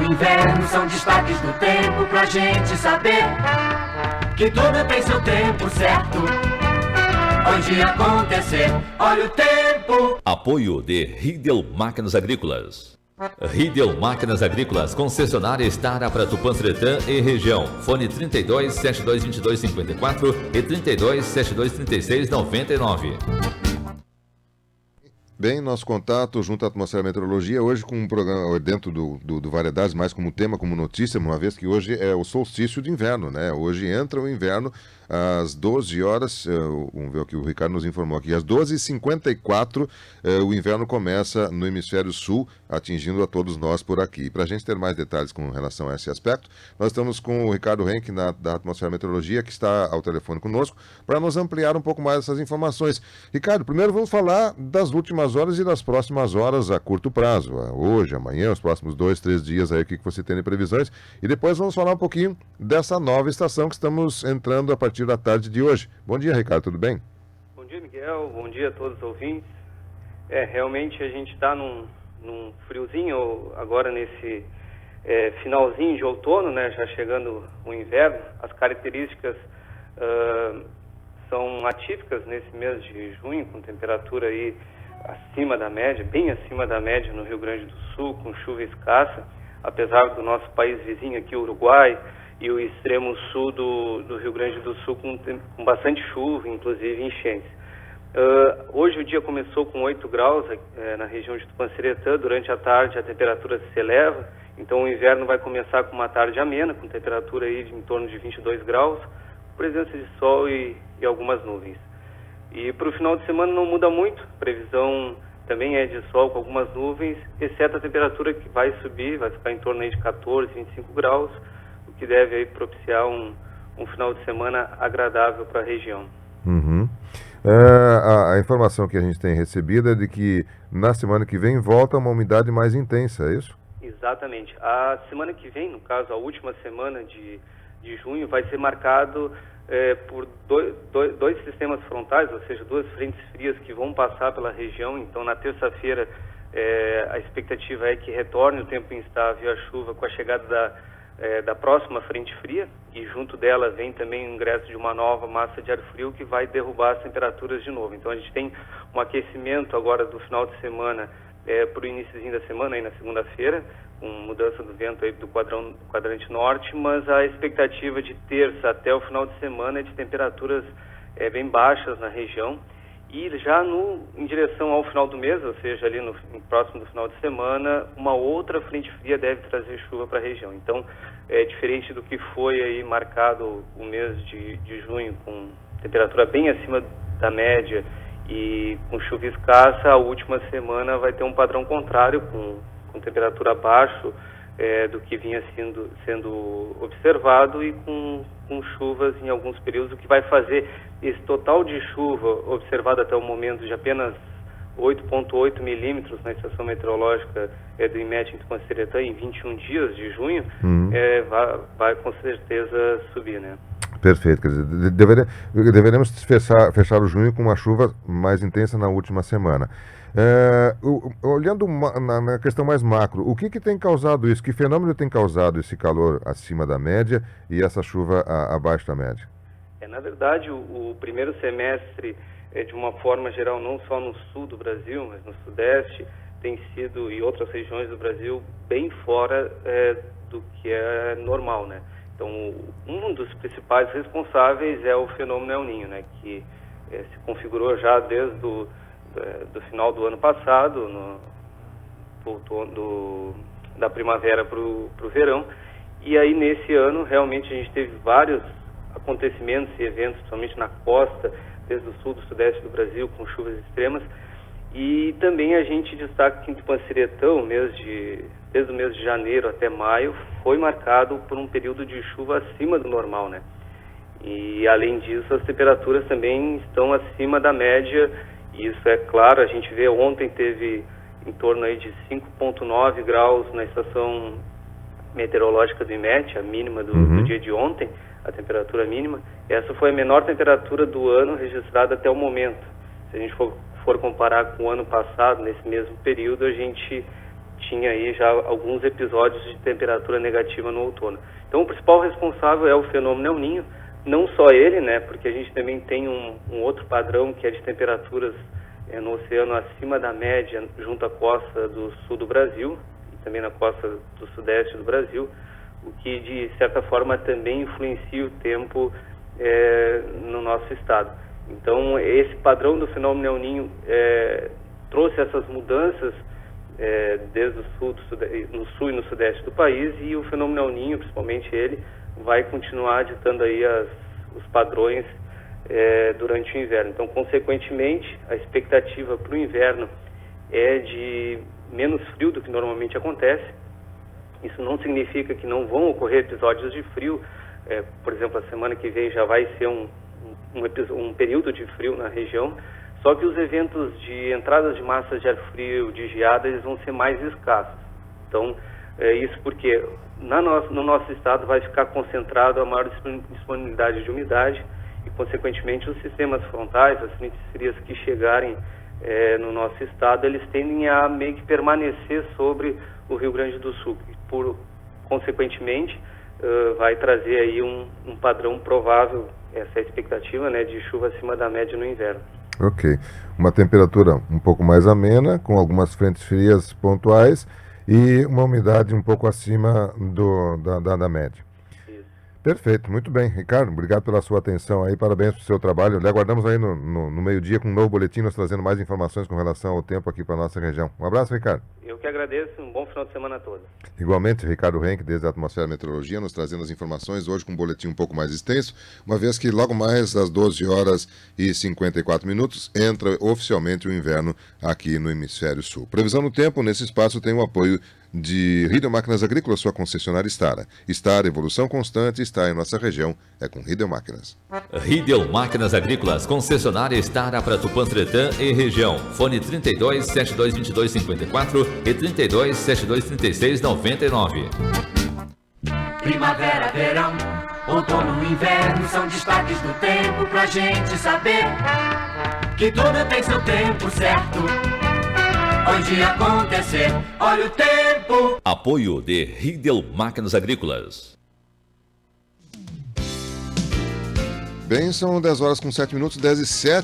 o inverno são destaques do tempo pra gente saber que tudo tem seu tempo certo. Pode acontecer, olha o tempo. Apoio de Riedel Máquinas Agrícolas. Riedel Máquinas Agrícolas, concessionária Estara para Tupã-Sretã e região. Fone 32 72 22 54 e 32 72 36 99. Bem, nosso contato junto à Atmosfera Meteorologia, hoje com um programa dentro do Variedades, mais como tema, como notícia, uma vez que hoje é o solstício de inverno, né? Hoje entra o inverno às 12 horas, vamos ver o que o Ricardo nos informou aqui, às 12h54 o inverno começa no hemisfério sul, atingindo a todos nós por aqui. Para a gente ter mais detalhes com relação a esse aspecto, nós estamos com o Ricardo Henke, da Atmosfera Meteorologia, que está ao telefone conosco, para nos ampliar um pouco mais essas informações. Ricardo, primeiro vamos falar das últimas horas e das próximas horas a curto prazo, hoje, amanhã, os próximos 2, 3 dias aí, o que você tem de previsões, e depois vamos falar um pouquinho dessa nova estação que estamos entrando a partir da tarde de hoje. Bom dia, Ricardo, tudo bem? Bom dia, Miguel, bom dia a todos os ouvintes. Realmente a gente está num friozinho agora nesse finalzinho de outono, né, já chegando o inverno. As características são atípicas nesse mês de junho, com temperatura aí acima da média, bem acima da média no Rio Grande do Sul, com chuva escassa, apesar do nosso país vizinho aqui, o Uruguai, e o extremo sul do Rio Grande do Sul com bastante chuva, inclusive enchentes. Hoje o dia começou com 8 graus na região de Tupã-Sretã. Durante a tarde a temperatura se eleva, então o inverno vai começar com uma tarde amena, com temperatura aí em torno de 22 graus, presença de sol e algumas nuvens. E para o final de semana não muda muito, a previsão também é de sol com algumas nuvens, exceto a temperatura que vai subir, vai ficar em torno aí de 14, 25 graus, o que deve aí propiciar um final de semana agradável para a região. Uhum. A informação que a gente tem recebido é de que na semana que vem volta uma umidade mais intensa, é isso? Exatamente. A semana que vem, no caso a última semana de junho, vai ser marcado por dois sistemas frontais, ou seja, duas frentes frias que vão passar pela região. Então na terça-feira a expectativa é que retorne o tempo instável e a chuva com a chegada da próxima frente fria, e junto dela vem também o ingresso de uma nova massa de ar frio que vai derrubar as temperaturas de novo. Então a gente tem um aquecimento agora do final de semana para o iniciozinho da semana, aí na segunda-feira, com mudança do vento aí do quadrante norte, mas a expectativa de terça até o final de semana é de temperaturas bem baixas na região. E já em direção ao final do mês, ou seja, ali próximo do final de semana, uma outra frente fria deve trazer chuva para a região. Então, diferente do que foi aí marcado o mês de junho, com temperatura bem acima da média e com chuva escassa, a última semana vai ter um padrão contrário, com temperatura abaixo do que vinha sendo observado e com chuvas em alguns períodos, o que vai fazer esse total de chuva observado até o momento de apenas 8,8 milímetros na estação meteorológica do IMET em Tupã-Sretã em 21 dias de junho, vai com certeza subir, né? Perfeito, quer dizer, deveremos fechar o junho com uma chuva mais intensa na última semana. Olhando na questão mais macro, o que tem causado isso? Que fenômeno tem causado esse calor acima da média e essa chuva abaixo da média? Na verdade, o primeiro semestre, de uma forma geral, não só no sul do Brasil, mas no sudeste, tem sido, e outras regiões do Brasil, bem fora do que é normal, né? Então, um dos principais responsáveis é o fenômeno El Niño, né? Que se configurou já desde do final do ano passado, da primavera para o verão. E aí, nesse ano, realmente a gente teve vários acontecimentos e eventos, principalmente na costa, desde o sul do sudeste do Brasil, com chuvas extremas. E também a gente destaca que em Tupã-Sretã, desde o mês de janeiro até maio, foi marcado por um período de chuva acima do normal, né? E, além disso, as temperaturas também estão acima da média. Isso é claro, a gente vê, ontem teve em torno aí de 5,9 graus na estação meteorológica do IMET, a mínima do dia de ontem, a temperatura mínima. Essa foi a menor temperatura do ano registrada até o momento. Se a gente for comparar com o ano passado, nesse mesmo período, a gente tinha aí já alguns episódios de temperatura negativa no outono. Então o principal responsável é o fenômeno El Niño, não só ele, né, porque a gente também tem um outro padrão que é de temperaturas no oceano acima da média junto à costa do sul do Brasil e também na costa do sudeste do Brasil, o que de certa forma também influencia o tempo no nosso estado. Então esse padrão do fenômeno El Niño trouxe essas mudanças desde o sul, no sul e no sudeste do país, e o fenômeno El Niño, principalmente ele, vai continuar ditando aí os padrões durante o inverno. Então, consequentemente, a expectativa para o inverno é de menos frio do que normalmente acontece. Isso não significa que não vão ocorrer episódios de frio. Por exemplo, a semana que vem já vai ser um período de frio na região, só que os eventos de entradas de massas de ar frio, de geada, eles vão ser mais escassos. Então, isso porque no nosso estado vai ficar concentrado a maior disponibilidade de umidade e, consequentemente, os sistemas frontais, as frentes frias que chegarem no nosso estado, eles tendem a meio que permanecer sobre o Rio Grande do Sul. Consequentemente, vai trazer aí um padrão provável, essa é a expectativa, né, de chuva acima da média no inverno. Ok. Uma temperatura um pouco mais amena, com algumas frentes frias pontuais e uma umidade um pouco acima da média. Isso. Perfeito, muito bem. Ricardo, obrigado pela sua atenção aí, parabéns pelo seu trabalho. Lhe aguardamos aí no meio-dia com um novo boletim, nós trazendo mais informações com relação ao tempo aqui para a nossa região. Um abraço, Ricardo. Eu que agradeço, um bom final de semana a todos. Igualmente, Ricardo Renck, desde a Atmosfera Meteorologia, nos trazendo as informações, hoje com um boletim um pouco mais extenso, uma vez que logo mais às 12 horas e 54 minutos entra oficialmente o inverno aqui no Hemisfério Sul. Previsão no tempo, nesse espaço tem o apoio de Riedel Máquinas Agrícolas, sua concessionária Stara. Stara, evolução constante, está em nossa região, é com Riedel Máquinas. Riedel Máquinas Agrícolas, concessionária Stara para Tupã-Tretã e região. Fone 32 7222 54 e 32 7236 99. Primavera, verão, outono, inverno são destaques do tempo pra gente saber que tudo tem seu tempo certo. Onde acontecer, olha o tempo. Apoio de Riedel Máquinas Agrícolas. Bem, são 10 horas com 7 minutos, 10 e 7.